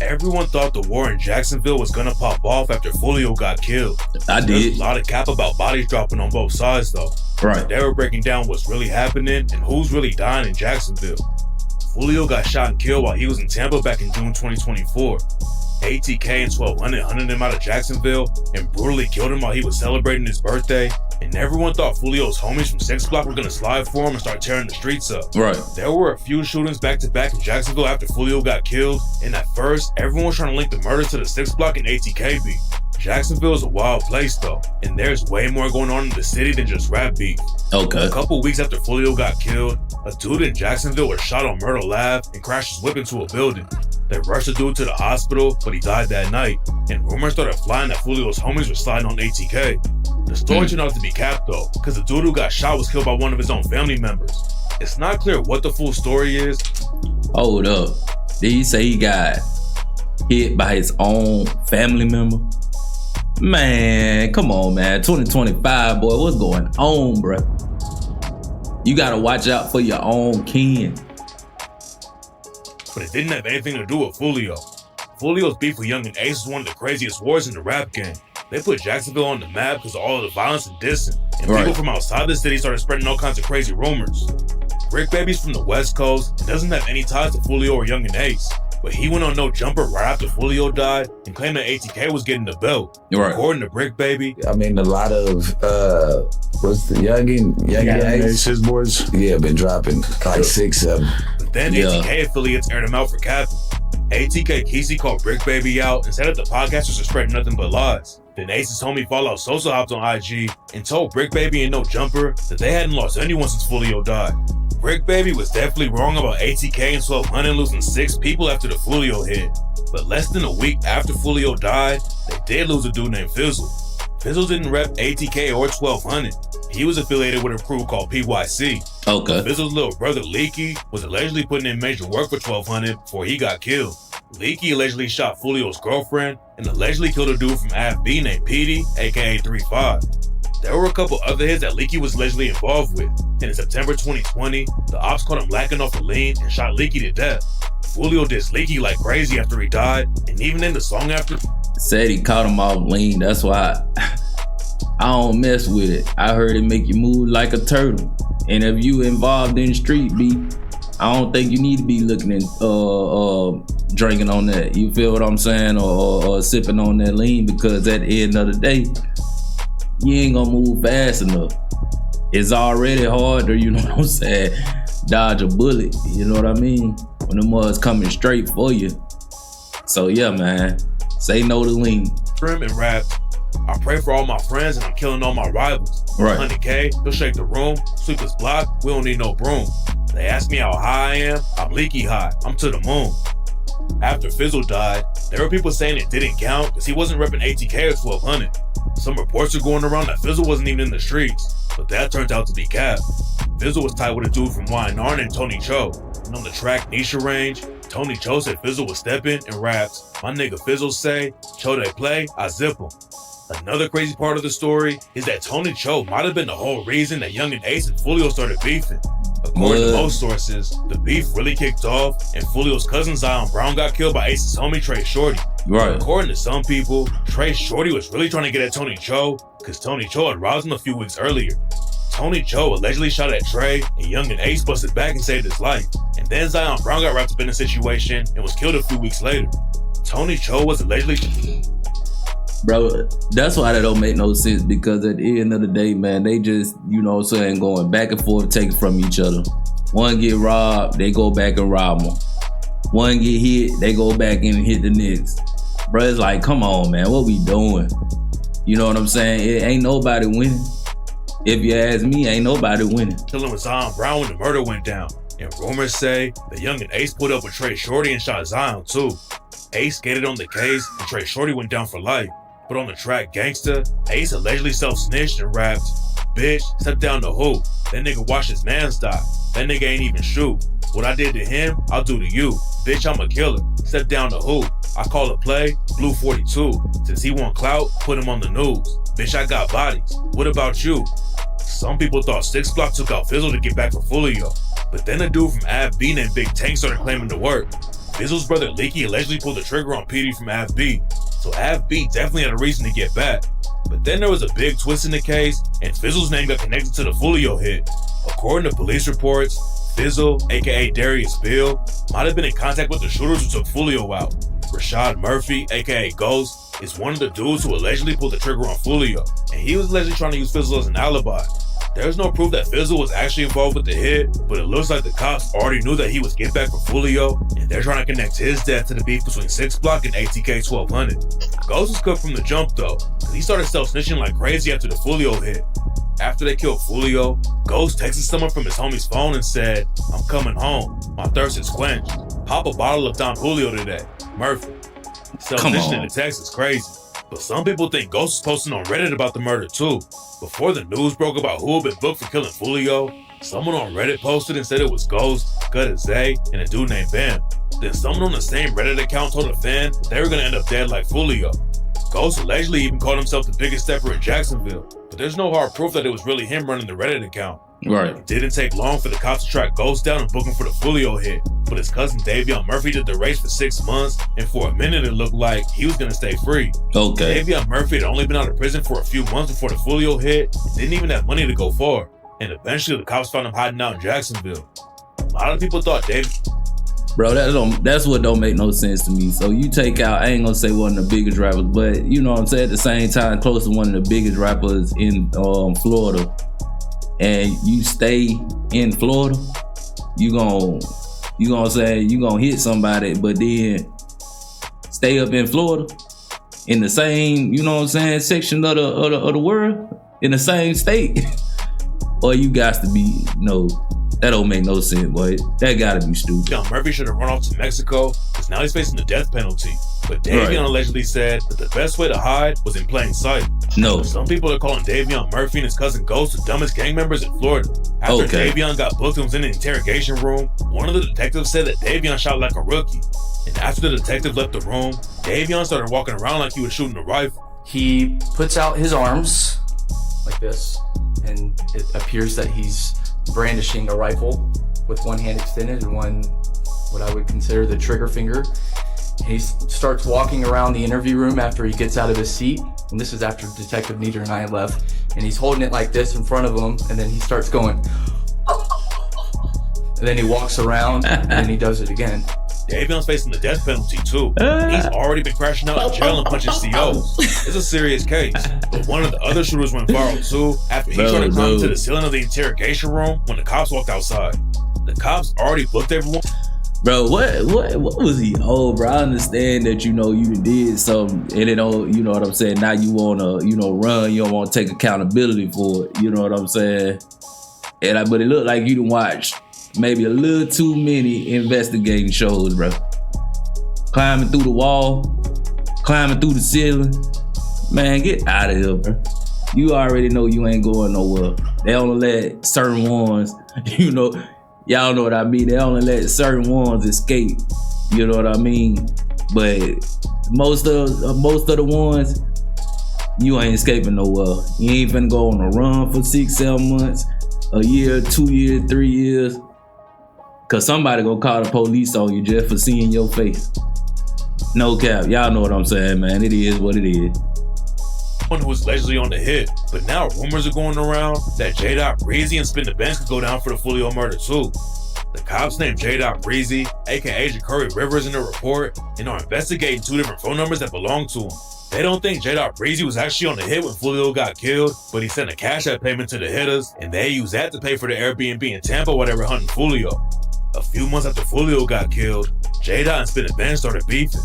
Everyone thought the war in Jacksonville was gonna pop off after Foolio got killed. There's a lot of cap about bodies dropping on both sides though. Right. They were breaking down what's really happening and who's really dying in Jacksonville. Foolio got shot and killed while he was in Tampa back in June 2024. ATK and 1200 hunted him out of Jacksonville and brutally killed him while he was celebrating his birthday. And everyone thought Foolio's homies from 6 Block were gonna slide for him and start tearing the streets up. Right. There were a few shootings back to back in Jacksonville after Foolio got killed, and at first, everyone was trying to link the murder to the 6 Block and ATK beef. Jacksonville is a wild place though, and there's way more going on in the city than just rap beef. Okay. A couple weeks after Foolio got killed, a dude in Jacksonville was shot on Myrtle Ave and crashed his whip into a building. They rushed the dude to the hospital, but he died that night, and rumors started flying that Foolio's homies were sliding on ATK. The story turned out to be capped though, because the dude who got shot was killed by one of his own family members. It's not clear what the full story is. Hold up. Did he say he got hit by his own family member? Man, come on, man. 2025, boy. What's going on, bro? You gotta watch out for your own kin. But it didn't have anything to do with Foolio. Foolio's beef with Young and Ace is one of the craziest wars in the rap game. They put Jacksonville on the map because of all of the violence and dissing, and people from outside the city started spreading all kinds of crazy rumors. Brick Baby's from the West Coast and doesn't have any ties to Foolio or Young and Ace, but he went on No Jumper right after Foolio died and claimed that ATK was getting the belt. Right. According to Brick Baby, I mean, a lot of what's the Young and Ace, his boys. Yeah, been dropping like 6 of them. But then ATK affiliates aired him out for capping. ATK Kesey called Brick Baby out and said that the podcasters are spreading nothing but lies. Then Ace's homie Fallout Sosa hopped on IG and told Brick Baby and No Jumper that they hadn't lost anyone since Foolio died. Brick Baby was definitely wrong about ATK and 1200 losing 6 people after the Foolio hit. But less than a week after Foolio died, they did lose a dude named Fizzle. Fizzle didn't rep ATK or 1200. He was affiliated with a crew called PYC. Okay. Fizzle's little brother Leaky was allegedly putting in major work for 1200 before he got killed. Leaky allegedly shot Foolio's girlfriend and allegedly killed a dude from AFB named Petey, aka 35. There were a couple other hits that Leaky was allegedly involved with, and in September 2020, the ops caught him lacking off a lean and shot Leaky to death. Foolio dissed Leaky like crazy after he died, and even in the song after, said he caught him off lean. That's why I don't mess with it. I heard it make you move like a turtle, and if you involved in street beef, I don't think you need to be looking at drinking on that. You feel what I'm saying? Or sipping on that lean, because at the end of the day, you ain't gonna move fast enough. It's already hard to, you know what I'm saying, dodge a bullet. You know what I mean? When the mud's coming straight for you. So yeah, man, say no to lean. Trim and rap. I pray for all my friends and I'm killing all my rivals. Right. 100K, he'll shake the room, sweep his block, we don't need no broom. They ask me how high I am, I'm leaky high, I'm to the moon. After Fizzle died, there were people saying it didn't count because he wasn't repping ATK or 1200. Some reports are going around that Fizzle wasn't even in the streets, but that turned out to be cap. Fizzle was tied with a dude from YNR named Tony Cho, and on the track Nisha Range, Tony Cho said Fizzle was stepping and raps, my nigga Fizzle say, Cho they play, I zip him. Another crazy part of the story is that Tony Cho might have been the whole reason that Young and Ace and Foolio started beefing. According to most sources, the beef really kicked off and Foolio's cousin Zion Brown got killed by Ace's homie Trey Shorty. Right. According to some people, Trey Shorty was really trying to get at Tony Cho because Tony Cho had roused him a few weeks earlier. Tony Cho allegedly shot at Trey and Young and Ace busted back and saved his life. And then Zion Brown got wrapped up in the situation and was killed a few weeks later. Tony Cho was allegedly... Bro, that's why that don't make no sense, because at the end of the day, man, they just, you know what I'm saying, going back and forth, taking from each other. One get robbed, they go back and rob them. One get hit, they go back and hit the next. Bro, it's like, come on, man, what we doing? You know what I'm saying? It ain't nobody winning. If you ask me, ain't nobody winning. Killing with Zion Brown when the murder went down. And rumors say that Young and Ace put up with Trey Shorty and shot Zion too. Ace skated on the case and Trey Shorty went down for life. But on the track Gangsta, Ace allegedly self-snitched and rapped, bitch, step down the hoop. That nigga watched his mans die. That nigga ain't even shoot. What I did to him, I'll do to you. Bitch, I'm a killer. Step down the hoop. I call a play, Blue 42. Since he want clout, put him on the news. Bitch, I got bodies. What about you? Some people thought 6 Block took out Fizzle to get back for Foolio. But then a dude from AFB named Big Tank started claiming the work. Fizzle's brother Leaky allegedly pulled the trigger on PD from Av B, so Av B definitely had a reason to get back. But then there was a big twist in the case, and Fizzle's name got connected to the Foolio hit. According to police reports, Fizzle, aka Darius Bill, might have been in contact with the shooters who took Foolio out. Rashad Murphy, aka Ghost, is one of the dudes who allegedly pulled the trigger on Foolio, and he was allegedly trying to use Fizzle as an alibi. There's no proof that Fizzle was actually involved with the hit, but it looks like the cops already knew that he was get back for Foolio, and they're trying to connect his death to the beef between 6 Block and ATK 1200. Ghost was cooked from the jump though, because he started self-snitching like crazy after the Foolio hit. After they killed Foolio, Ghost texted someone from his homie's phone and said, "I'm coming home, my thirst is quenched. Pop a bottle of Don Julio today, Murphy." Self-snitching in the text is crazy, but some people think Ghost was posting on Reddit about the murder too. Before the news broke about who had been booked for killing Foolio, someone on Reddit posted and said it was Ghost, Gutta Zay, and a dude named Bam. Then someone on the same Reddit account told a fan that they were gonna end up dead like Foolio. Ghost allegedly even called himself the biggest stepper in Jacksonville, but there's no hard proof that it was really him running the Reddit account. Right. It didn't take long for the cops to track Ghost down and book him for the Foolio hit, but his cousin Davion Murphy did the race for 6 months, and for a minute it looked like he was gonna stay free. Okay. Davion Murphy had only been out of prison for a few months before the Foolio hit, and didn't even have money to go far, and eventually the cops found him hiding out in Jacksonville. A lot of people thought Bro, that's what don't make no sense to me. So you take out, I ain't gonna say one of the biggest rappers, but you know what I'm saying, at the same time, close to one of the biggest rappers in Florida, and you stay in Florida, you gonna hit somebody, but then stay up in Florida in the same, you know what I'm saying, section of the world, in the same state. Or you got to be, that don't make no sense, boy. That gotta be stupid. Davion Murphy should have run off to Mexico, because now he's facing the death penalty. But Davion allegedly said that the best way to hide was in plain sight. No. Some people are calling Davion Murphy and his cousin Ghost the dumbest gang members in Florida. After Davion got booked and was in the interrogation room, one of the detectives said that Davion shot like a rookie. And after the detective left the room, Davion started walking around like he was shooting a rifle. He puts out his arms like this, and it appears that he's brandishing a rifle with one hand extended and one, what I would consider the trigger finger. He starts walking around the interview room after he gets out of his seat, and this is after Detective Nieder and I left, and he's holding it like this in front of him, and then he starts going, and then he walks around, and then he does it again. Davion's facing the death penalty too. He's already been crashing out in jail and punching COs. It's a serious case. But one of the other shooters went viral too after he tried to climb to the ceiling of the interrogation room when the cops walked outside. The cops already booked everyone. Bro, what was he? Oh, bro, I understand that, you did something, and it don't, you know what I'm saying? Now you wanna, run, you don't wanna take accountability for it, you know what I'm saying? But it looked like you done watched maybe a little too many investigating shows, bro. Climbing through the wall, climbing through the ceiling. Man, get out of here, bro. You already know you ain't going nowhere. They only let certain ones, y'all know what I mean. They only let certain ones escape. You know what I mean? But most of the ones, you ain't escaping nowhere. You ain't finna go on a run for 6-7 months, a year, 2 years, 3 years. Cause somebody gonna call the police on you just for seeing your face. No cap, y'all know what I'm saying, man. It is what it is. One who was allegedly on the hit, but now rumors are going around that J. Breezy and Spin the Benz could go down for the Foolio murder too. The cops named J. Breezy, aka Ja'Cory Rivers, in the report, and are investigating 2 different phone numbers that belong to him. They don't think J. Breezy was actually on the hit when Foolio got killed, but he sent a Cash App payment to the hitters, and they used that to pay for the Airbnb in Tampa while they were hunting Foolio. A few months after Foolio got killed, J. and Spin the Benz started beefing.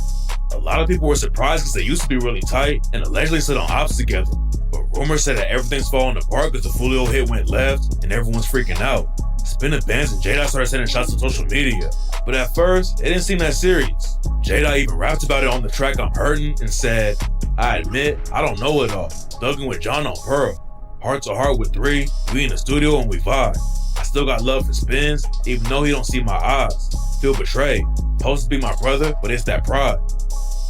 A lot of people were surprised because they used to be really tight and allegedly sit on ops together. But rumors said that everything's falling apart because the Foolio hit went left and everyone's freaking out. Spin the Benz and J. started sending shots on social media. But at first, it didn't seem that serious. J. even rapped about it on the track I'm Hurtin' and said, "I admit, I don't know it all. Thugging with John on Pearl. Heart to heart with 3, we in the studio and we vibe. I still got love for Spins, even though he don't see my eyes. Feel betrayed. Supposed to be my brother, but it's that pride."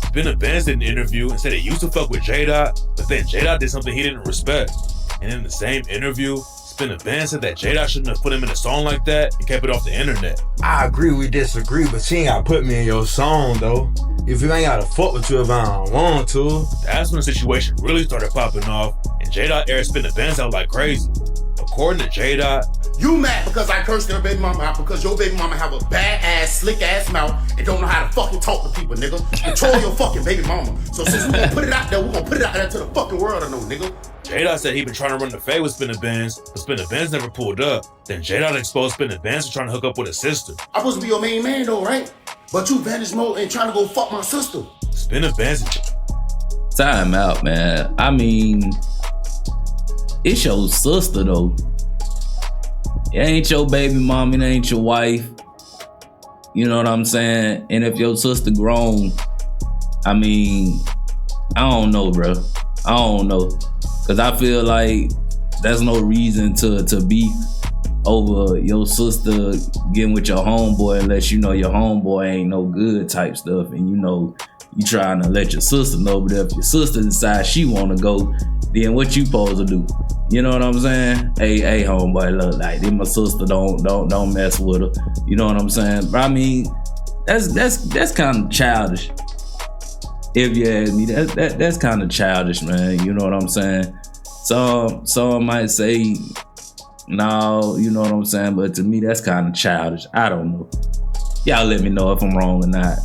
Spin the Benz did an interview and said he used to fuck with J. but then J. did something he didn't respect. And in the same interview, Spinning Ben said that J-Dot shouldn't have put him in a song like that and kept it off the internet. I agree, we disagree, but she ain't gotta put me in your song though. If you ain't gotta fuck with you if I don't want to. That's when the situation really started popping off, and J-Dot aired Spinning Benz out like crazy. According to J-Dot, you mad because I cursed your baby mama out because your baby mama have a bad ass, slick ass mouth and don't know how to fucking talk to people, nigga. Control your fucking baby mama. So since we gonna put it out there, we gonna put it out there to the fucking world I know, nigga. J-Dot said he been trying to run the fade with Spinning Benz, but Spinning Benz never pulled up. Then J-Dot exposed Spinning Benz for trying to hook up with his sister. I'm supposed to be your main man though, right? But you vanish mode and trying to go fuck my sister. Spinning Benz and Time out, man. I mean, it's your sister though. It ain't your baby mom, it ain't your wife. You know what I'm saying? And if your sister grown, I mean, I don't know, bro. I don't know. Cause I feel like there's no reason to beef over your sister getting with your homeboy unless you know your homeboy ain't no good type stuff and you know you trying to let your sister know. But if your sister decides she wanna go, then what you supposed to do? You know what I'm saying? Hey, homeboy, look, like, this my sister, don't mess with her. You know what I'm saying? But I mean, that's kind of childish. If you ask me, that's kind of childish, man. You know what I'm saying? Some might say, no, you know what I'm saying? But to me, that's kind of childish. I don't know. Y'all let me know if I'm wrong or not.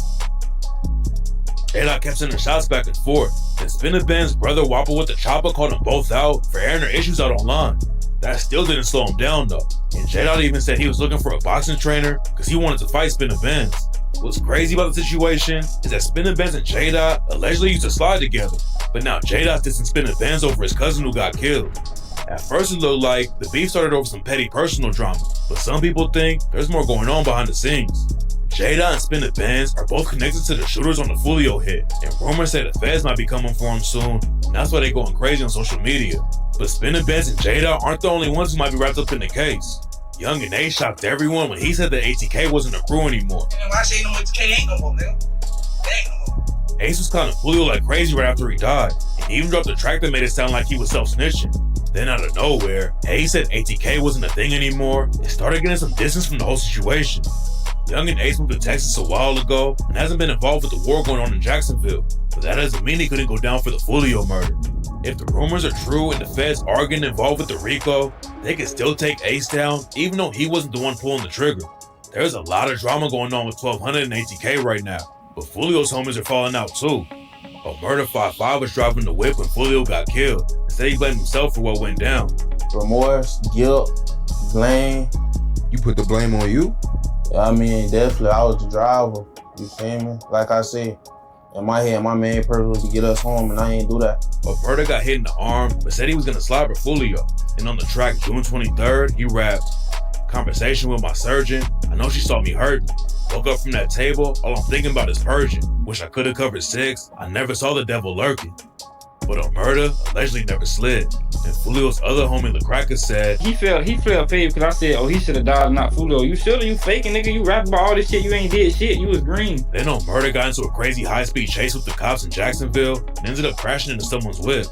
J-Dot kept sending shots back and forth. Then Spinning Ben's brother Whopper with the chopper called them both out for airing their issues out online. That still didn't slow him down though. And J-Dot even said he was looking for a boxing trainer because he wanted to fight Spinning Benz. What's crazy about the situation is that Spinning Benz and J-Dot allegedly used to slide together. But now J-Dot's dissing Spinning Benz over his cousin who got killed. At first it looked like the beef started over some petty personal drama, but some people think there's more going on behind the scenes. J-Dot and Spinning Benz are both connected to the shooters on the Foolio hit, and rumors say the feds might be coming for him soon, and that's why they're going crazy on social media. But Spinning Benz and J-Dot aren't the only ones who might be wrapped up in the case. Young and A shocked everyone when he said that ATK wasn't a crew anymore. Man, why say no ATK ain't no more, nigga? They ain't no more. Ace was calling Foolio like crazy right after he died, and he even dropped a track that made it sound like he was self-snitching. Then out of nowhere, Ace said ATK wasn't a thing anymore and started getting some distance from the whole situation. Young and Ace moved to Texas a while ago and hasn't been involved with the war going on in Jacksonville, but that doesn't mean he couldn't go down for the Foolio murder. If the rumors are true and the feds are getting involved with the RICO, they can still take Ace down even though he wasn't the one pulling the trigger. There's a lot of drama going on with 1200 and ATK right now, but Foolio's homies are falling out too. A Murder 5-5 was driving the whip when Foolio got killed and said he blamed himself for what went down. Remorse, guilt, blame. You put the blame on you? I mean, definitely, I was the driver. You feel me? Like I said, in my head, my main purpose was to get us home, and I ain't do that. A Murder got hit in the arm, but said he was gonna slide for Foolio. And on the track June 23rd, he rapped, "Conversation with my surgeon. I know she saw me hurting. Woke up from that table, all I'm thinking about is purging. Wish I could have covered 6. I never saw the devil lurking." But a Murder allegedly never slid. And Foolio's other homie, LaCracker, said he fell fake because I said, oh, he should have died, not Foolio. You should have, you faking, nigga. You rapping about all this shit, you ain't did shit, you was green. Then a Murder got into a crazy high-speed chase with the cops in Jacksonville and ended up crashing into someone's whip.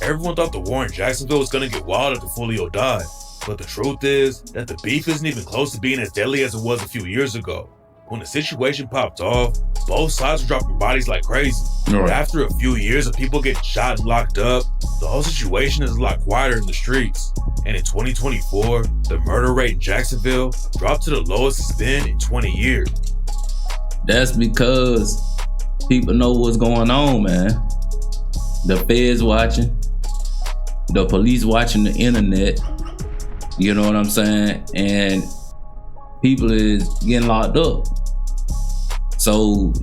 Everyone thought the war in Jacksonville was gonna get wild after Foolio died. But the truth is that the beef isn't even close to being as deadly as it was a few years ago. When the situation popped off, both sides were dropping bodies like crazy. Right. But after a few years of people getting shot and locked up, the whole situation is a lot quieter in the streets. And in 2024, the murder rate in Jacksonville dropped to the lowest it's been in 20 years. That's because people know what's going on, man. The feds watching, the police watching the internet, you know what I'm saying? And people is getting locked up. So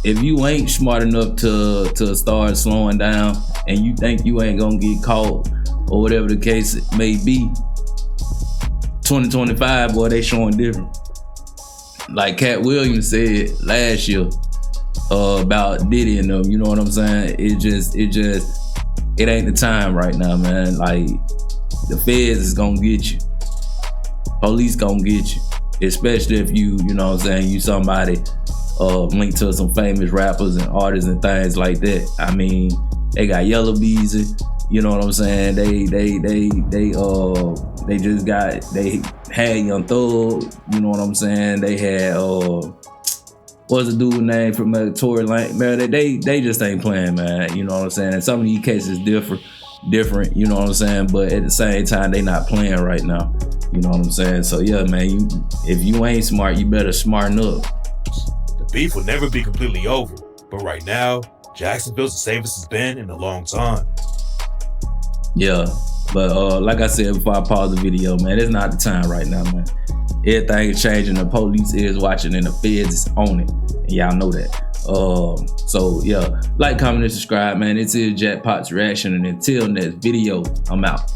if you ain't smart enough to start slowing down and you think you ain't gonna get caught or whatever the case may be, 2025, boy, they showing different. Like Cat Williams said last year about Diddy and them, you know what I'm saying? It ain't the time right now, man. Like, the feds is gonna get you. Police gonna get you. Especially if you know what I'm saying, you somebody linked to some famous rappers and artists and things like that. I mean, they got Yellow Beezy, You know what I'm saying? They just had Young Thug. You know what I'm saying? They had what's the dude's name from Tory Lane? Man, they just ain't playing, man. You know what I'm saying? And some of these cases different. You know what I'm saying? But at the same time, they not playing right now. You know what I'm saying? So yeah, man. If you ain't smart, you better smarten up. The beef will never be completely over, but right now, Jacksonville's the safest it's been in a long time. Yeah, but like I said before I paused the video, man, it's not the time right now, man. Everything is changing. The police is watching and the feds is on it. And y'all know that. So yeah, like, comment, and subscribe, man. This is Jackpot's Reaction, and until next video, I'm out.